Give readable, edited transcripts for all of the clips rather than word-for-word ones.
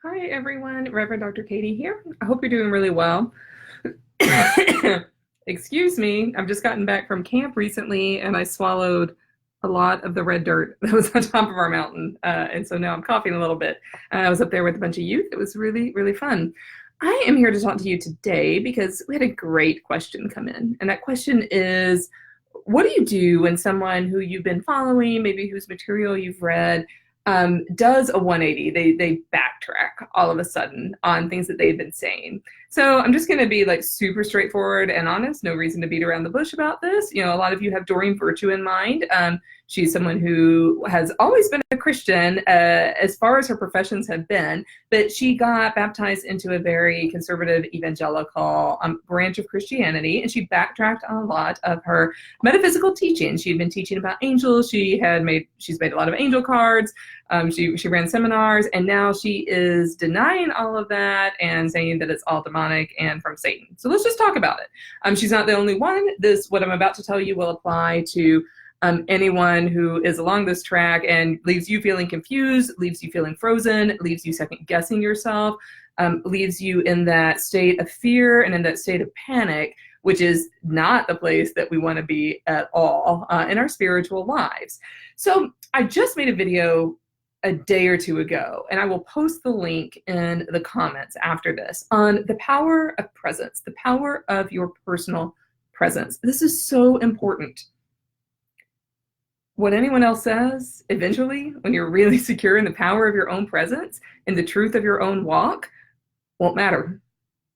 Hi, everyone. Reverend Dr. Katy here. I hope you're doing really well. Excuse me. I've just gotten back from camp recently and I swallowed a lot of the red dirt that was on top of our mountain. And so now I'm coughing a little bit. I was up there with a bunch of youth. It was really, really fun. I am here to talk to you today because we had a great question come in. And that question is, what do you do when someone who you've been following, maybe whose material you've read, does a 180? They backtrack all of a sudden on things that they've been saying. So I'm just going to be like super straightforward and honest. No reason to beat around the bush about this. You know, a lot of you have Doreen Virtue in mind. She's someone who has always been a Christian as far as her professions have been, but she got baptized into a very conservative evangelical branch of Christianity, and she backtracked on a lot of her metaphysical teaching. She had been teaching about angels. She's made a lot of angel cards. She ran seminars, and now she is denying all of that and saying that it's all demonic and from Satan. So let's just talk about it. She's not the only one. What I'm about to tell you will apply to anyone who is along this track and leaves you feeling confused, leaves you feeling frozen, leaves you second guessing yourself, leaves you in that state of fear and in that state of panic, which is not the place that we want to be at all in our spiritual lives. So I just made a video a day or two ago, and I will post the link in the comments after this on the power of presence, the power of your personal presence. This is so important. What anyone else says, eventually, when you're really secure in the power of your own presence and the truth of your own walk, won't matter.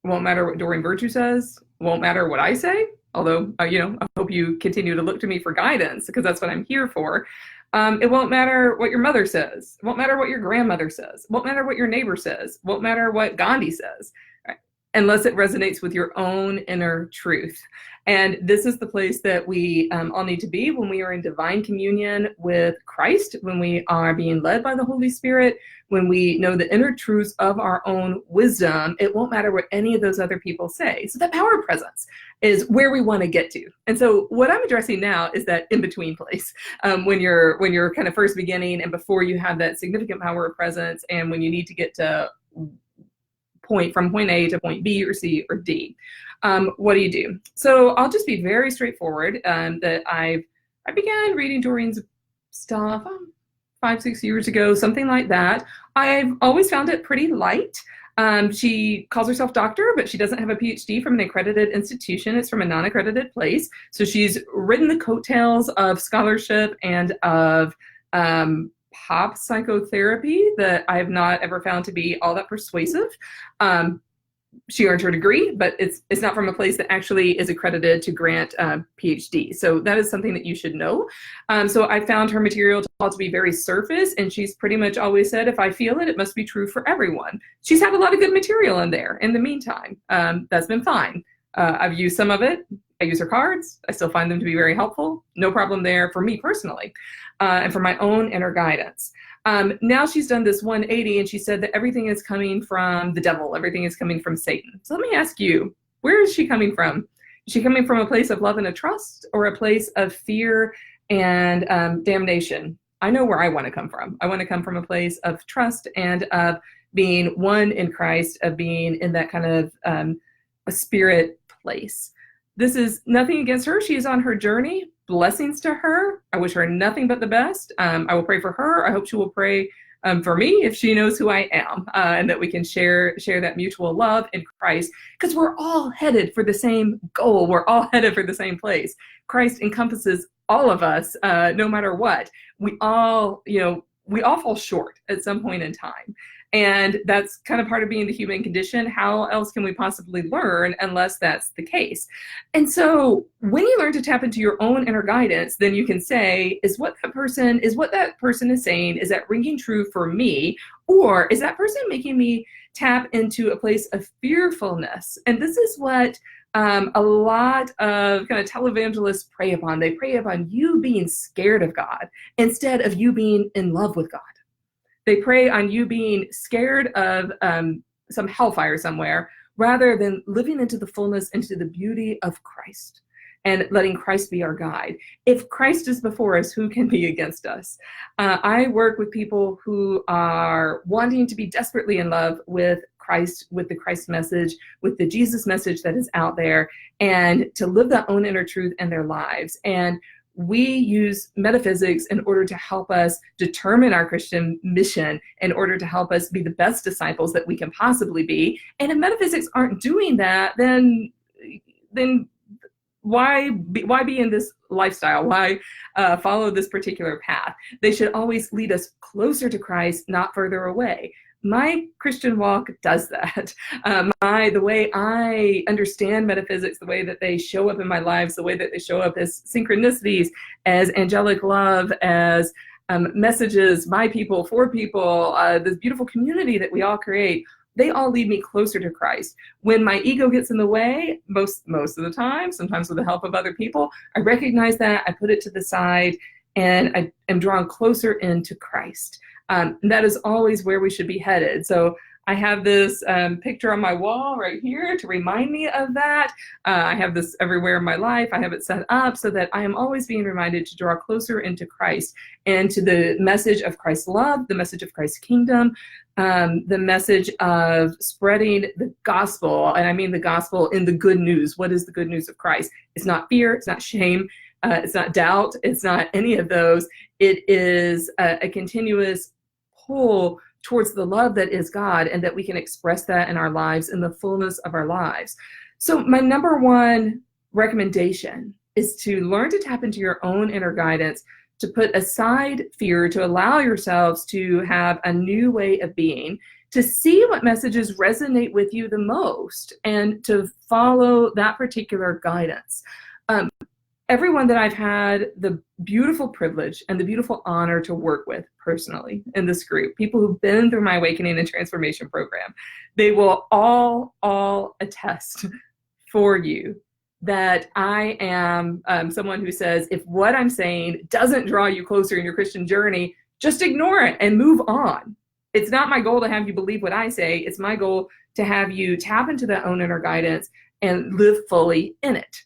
It won't matter what Doreen Virtue says. It won't matter what I say. Although, I hope you continue to look to me for guidance because that's what I'm here for. It won't matter what your mother says. It won't matter what your grandmother says. It won't matter what your neighbor says. It won't matter what Gandhi says, right? Unless it resonates with your own inner truth. And this is the place that we all need to be when we are in divine communion with Christ, when we are being led by the Holy Spirit, when we know the inner truths of our own wisdom. It won't matter what any of those other people say. So that power of presence is where we want to get to. And so what I'm addressing now is that in-between place, when you're kind of first beginning and before you have that significant power of presence, and when you need to get to from point A to point B or C or D. What do you do? So I'll just be very straightforward. That I began reading Doreen's stuff 5-6 years ago, something like that. I've always found it pretty light. She calls herself doctor, but she doesn't have a PhD from an accredited institution. It's from a non-accredited place. So she's ridden the coattails of scholarship and of pop psychotherapy that I have not ever found to be all that persuasive. She earned her degree, but it's not from a place that actually is accredited to grant PhD. So that is something that you should know. So I found her material to be very surface, and she's pretty much always said, if I feel it, it must be true for everyone. She's had a lot of good material in there in the meantime. That's been fine. I've used some of it. I use her cards. I still find them to be very helpful. No problem there for me personally, and for my own inner guidance. Now she's done this 180 and she said that everything is coming from the devil. Everything is coming from Satan. So let me ask you, where is she coming from? Is she coming from a place of love and a trust, or a place of fear and damnation? I know where I want to come from. I want to come from a place of trust and of being one in Christ, of being in that kind of a spirit place. This is nothing against her. She is on her journey. Blessings to her. I wish her nothing but the best. I will pray for her. I hope she will pray for me if she knows who I am, and that we can share that mutual love in Christ, because we're all headed for the same goal. We're all headed for the same place. Christ encompasses all of us, no matter what. We all fall short at some point in time. And that's kind of part of being the human condition. How else can we possibly learn unless that's the case? And so when you learn to tap into your own inner guidance, then you can say, is what that person is saying, is that ringing true for me? Or is that person making me tap into a place of fearfulness? And this is what a lot of kind of televangelists prey upon. They prey upon you being scared of God instead of you being in love with God. They prey on you being scared of some hellfire somewhere, rather than living into the fullness, into the beauty of Christ. and letting Christ be our guide. If Christ is before us, who can be against us? I work with people who are wanting to be desperately in love with Christ, with the Christ message, with the Jesus message that is out there, and to live that own inner truth in their lives. And we use metaphysics in order to help us determine our Christian mission, in order to help us be the best disciples that we can possibly be. And if metaphysics aren't doing that, then why be in this lifestyle? Why follow this particular path? They should always lead us closer to Christ, not further away. My Christian walk does that. The way I understand metaphysics, the way that they show up in my lives, the way that they show up as synchronicities, as angelic love, as messages by people, for people, this beautiful community that we all create, they all lead me closer to Christ. When my ego gets in the way, most of the time, sometimes with the help of other people, I recognize that, I put it to the side, and I am drawn closer into Christ. That is always where we should be headed. So I have this picture on my wall right here to remind me of that. I have this everywhere in my life. I have it set up so that I am always being reminded to draw closer into Christ and to the message of Christ's love, the message of Christ's kingdom, the message of spreading the gospel. And I mean the gospel in the good news. What is the good news of Christ? It's not fear. It's not shame. It's not doubt. It's not any of those. It is a continuous pull towards the love that is God, and that we can express that in our lives, in the fullness of our lives. So my number one recommendation is to learn to tap into your own inner guidance, to put aside fear, to allow yourselves to have a new way of being, to see what messages resonate with you the most, and to follow that particular guidance. Everyone that I've had the beautiful privilege and the beautiful honor to work with personally in this group, people who've been through my Awakening and Transformation program, they will all attest for you that I am someone who says, if what I'm saying doesn't draw you closer in your Christian journey, just ignore it and move on. It's not my goal to have you believe what I say. It's my goal to have you tap into that own inner guidance and live fully in it.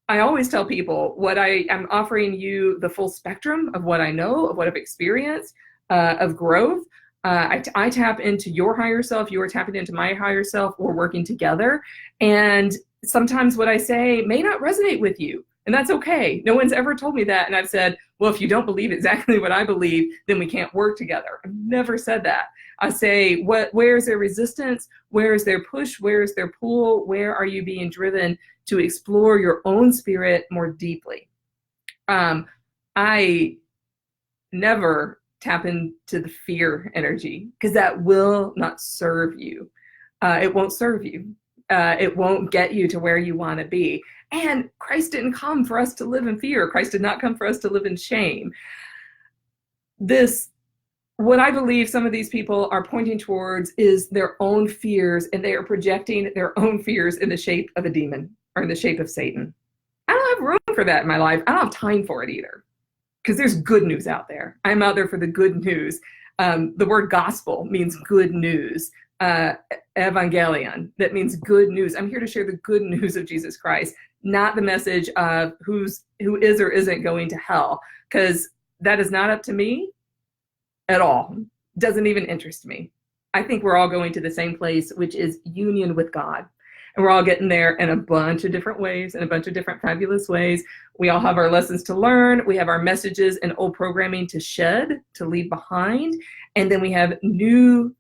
I always tell people what I am offering you the full spectrum of what I know, of what I've experienced, of growth. I tap into your higher self. You are tapping into my higher self. We're working together. And sometimes what I say may not resonate with you. And that's okay. No one's ever told me that. And I've said, well, if you don't believe exactly what I believe, then we can't work together. I've never said that. I say, where is there resistance? Where is there push? Where is there pull? Where are you being driven to explore your own spirit more deeply? I never tap into the fear energy, because that will not serve you. It won't serve you. It won't get you to where you want to be. And Christ didn't come for us to live in fear. Christ did not come for us to live in shame. What I believe some of these people are pointing towards is their own fears, and they are projecting their own fears in the shape of a demon or in the shape of Satan. I don't have room for that in my life. I don't have time for it either, because there's good news out there. I'm out there for the good news. The word gospel means good news. Evangelion, that means good news. I'm here to share the good news of Jesus Christ, not the message of who is or isn't going to hell, because that is not up to me at all. Doesn't even interest me. I think we're all going to the same place, which is union with God. And we're all getting there in a bunch of different ways, in a bunch of different fabulous ways. We all have our lessons to learn. We have our messages and old programming to shed, to leave behind. And then we have new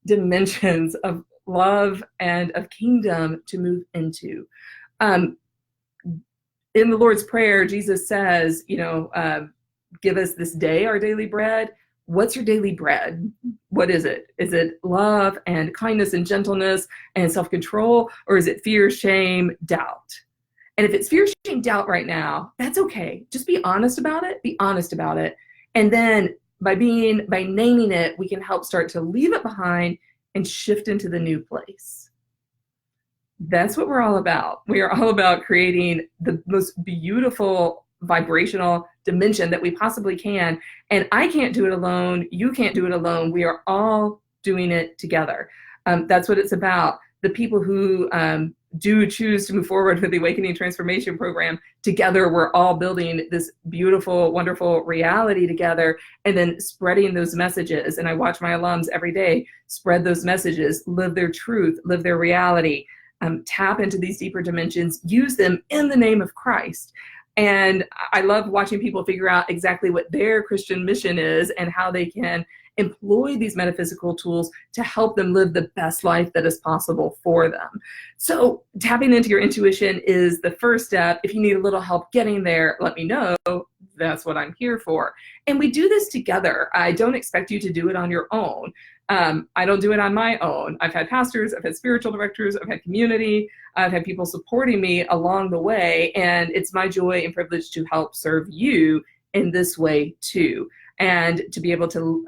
dimensions of love and of kingdom to move into. In the Lord's Prayer, Jesus says, give us this day our daily bread. What's your daily bread? What is it? Is it love and kindness and gentleness and self-control? Or is it fear, shame, doubt? And if it's fear, shame, doubt right now, that's okay. Just be honest about it. Be honest about it. And then by naming it, we can help start to leave it behind and shift into the new place. That's what we're all about. We are all about creating the most beautiful vibrational dimension that we possibly can. And I can't do it alone. You can't do it alone. We are all doing it together. That's what it's about. the people who do choose to move forward with the Awakening Transformation Program, together we're all building this beautiful, wonderful reality together, and then spreading those messages. And I watch my alums every day spread those messages, live their truth, live their reality, tap into these deeper dimensions, use them in the name of Christ. And I love watching people figure out exactly what their Christian mission is and how they can employ these metaphysical tools to help them live the best life that is possible for them. So tapping into your intuition is the first step. If you need a little help getting there, let me know. That's what I'm here for. And we do this together. I don't expect you to do it on your own. I don't do it on my own. I've had pastors, I've had spiritual directors, I've had community, I've had people supporting me along the way, and it's my joy and privilege to help serve you in this way too, and to be able to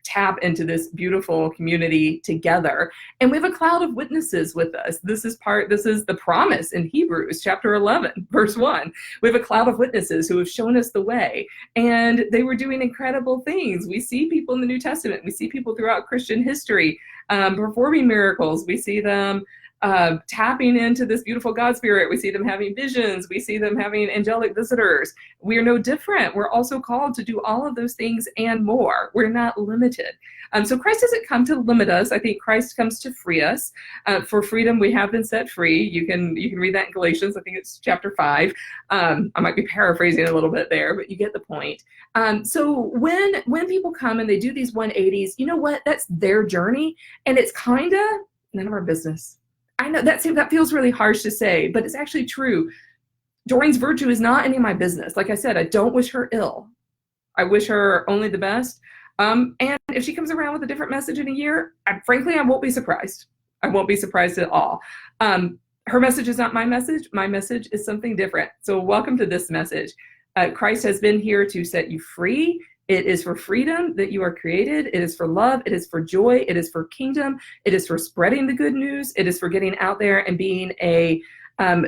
tap into this beautiful community together. And we have a cloud of witnesses with us. This is the promise in Hebrews chapter 11, verse 1. We have a cloud of witnesses who have shown us the way, and they were doing incredible things. We see people in the New Testament. We see people throughout Christian history performing miracles. We see them tapping into this beautiful God spirit. We see them having visions. We see them having angelic visitors. We are no different. We're also called to do all of those things and more. We're not limited. So Christ doesn't come to limit us. I think Christ comes to free us. For freedom, we have been set free. You can read that in Galatians. I think it's chapter 5. I might be paraphrasing a little bit there, but you get the point. So when people come and they do these 180s, you know what? That's their journey, and it's kind of none of our business. I know that feels really harsh to say, but it's actually true. Doreen's virtue is not any of my business. Like I said, I don't wish her ill. I wish her only the best. And if she comes around with a different message in a year, frankly, I won't be surprised. I won't be surprised at all. Her message is not my message. My message is something different. So welcome to this message. Christ has been here to set you free. It is for freedom that you are created. It is for love. It is for joy. It is for kingdom. It is for spreading the good news. It is for getting out there and being a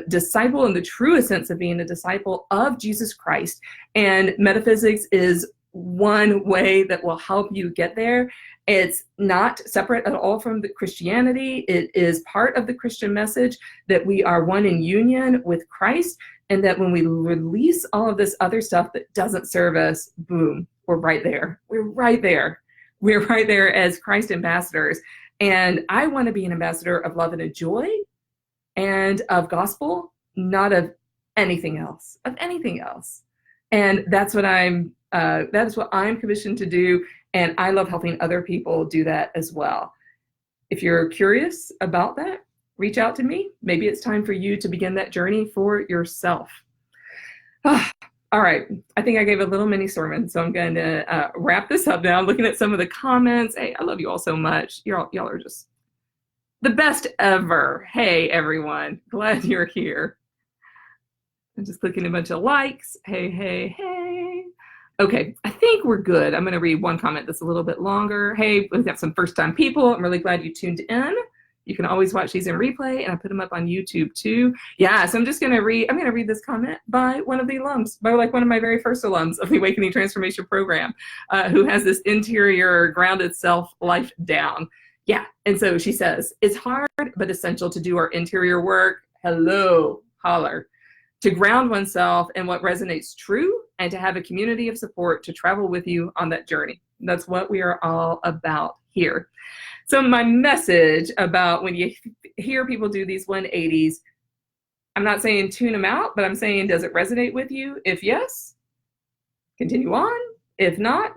disciple in the truest sense of being a disciple of Jesus Christ. And metaphysics is one way that will help you get there. It's not separate at all from the Christianity. It is part of the Christian message that we are one in union with Christ, and that when we release all of this other stuff that doesn't serve us, boom, we're right there. We're right there. We're right there as Christ ambassadors. And I want to be an ambassador of love and of joy and of gospel, not of anything else, And that's what I'm commissioned to do. And I love helping other people do that as well. If you're curious about that, reach out to me. Maybe it's time for you to begin that journey for yourself. All right, I think I gave a little mini sermon, so I'm going to wrap this up now. I'm looking at some of the comments. Hey, I love you all so much. Y'all are just the best ever. Hey, everyone. Glad you're here. I'm just clicking a bunch of likes. Hey, hey, hey. Okay, I think we're good. I'm going to read one comment that's a little bit longer. Hey, we've got some first-time people. I'm really glad you tuned in. You can always watch these in replay, and I put them up on YouTube too. Yeah, so I'm going to read this comment by one of the alums, by like one of my very first alums of the Awakening Transformation Program, who has this interior grounded self life down. Yeah, and so she says, it's hard but essential to do our interior work. Hello, holler. To ground oneself in what resonates true, and to have a community of support to travel with you on that journey. That's what we are all about here. So my message about when you hear people do these 180s, I'm not saying tune them out, but I'm saying, does it resonate with you? If yes, continue on. If not,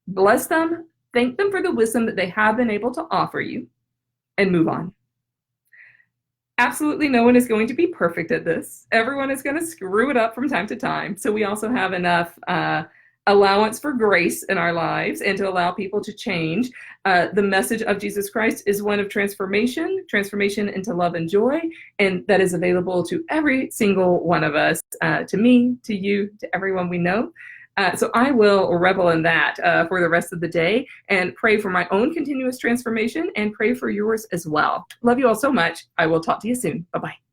bless them, thank them for the wisdom that they have been able to offer you, and move on. Absolutely no one is going to be perfect at this. Everyone is going to screw it up from time to time. So we also have enough allowance for grace in our lives and to allow people to change. The message of Jesus Christ is one of transformation into love and joy, and that is available to every single one of us, to me, to you, to everyone we know. So I will revel in that for the rest of the day and pray for my own continuous transformation and pray for yours as well. Love you all so much. I will talk to you soon. Bye-bye.